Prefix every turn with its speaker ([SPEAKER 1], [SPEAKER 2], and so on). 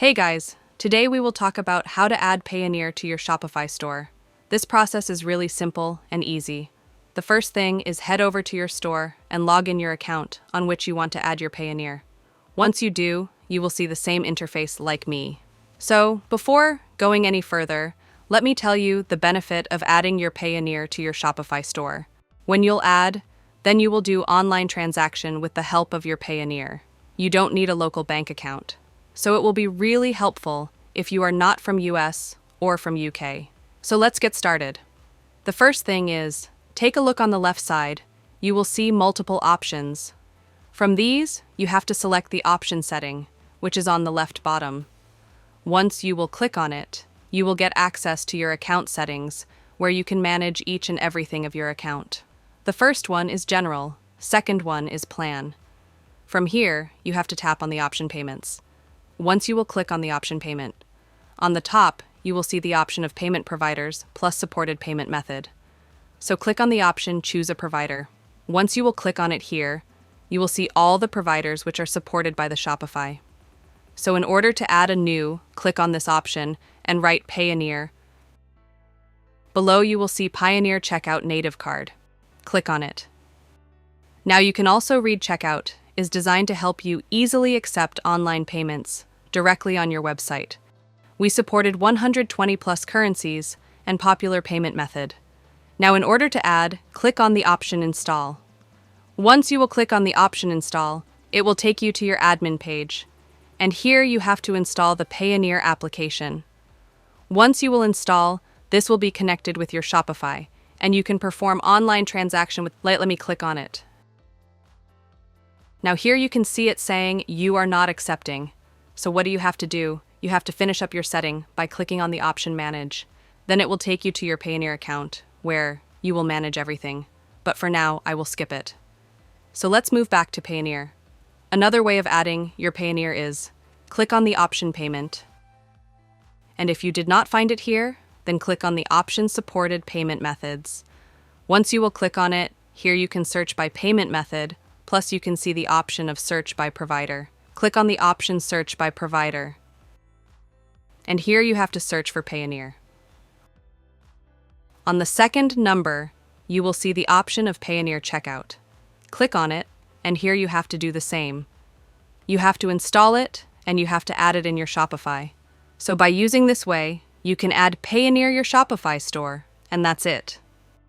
[SPEAKER 1] Hey guys, today we will talk about how to add Payoneer to your Shopify store. This process is really simple and easy. The first thing is head over to your store and log in your account on which you want to add your Payoneer. Once you do, you will see the same interface like me. So, before going any further, let me tell you the benefit of adding your Payoneer to your Shopify store. When you'll add, then you will do online transaction with the help of your Payoneer. You don't need a local bank account. So it will be really helpful if you are not from US or from UK. So let's get started. The first thing is, take a look on the left side. You will see multiple options. From these, you have to select the option setting, which is on the left bottom. Once you will click on it, you will get access to your account settings, where you can manage each and everything of your account. The first one is General, second one is Plan. From here, you have to tap on the option payments. Once you will click on the option payment. On the top, you will see the option of payment providers plus supported payment method. So click on the option Choose a Provider. Once you will click on it here, you will see all the providers which are supported by the Shopify. So in order to add a new, click on this option and write Payoneer. Below you will see Payoneer Checkout Native Card. Click on it. Now you can also read Checkout is designed to help you easily accept online payments directly on your website. We supported 120 plus currencies and popular payment method. Now in order to add, click on the option Install. Once you will click on the option Install, it will take you to your admin page. And here you have to install the Payoneer application. Once you will install, this will be connected with your Shopify, and you can perform online transaction with, let me click on it. Now here you can see it saying you are not accepting. So what do you have to do? You have to finish up your setting by clicking on the option Manage. Then it will take you to your Payoneer account, where you will manage everything. But for now, I will skip it. So let's move back to Payoneer. Another way of adding your Payoneer is, click on the option Payment. And if you did not find it here, then click on the option Supported Payment Methods. Once you will click on it, here you can search by payment method, plus you can see the option of Search by Provider. Click on the option Search by Provider. And here you have to search for Payoneer. On the second number, you will see the option of Payoneer Checkout. Click on it, and here you have to do the same. You have to install it, and you have to add it in your Shopify. So by using this way, you can add Payoneer your Shopify store, and that's it.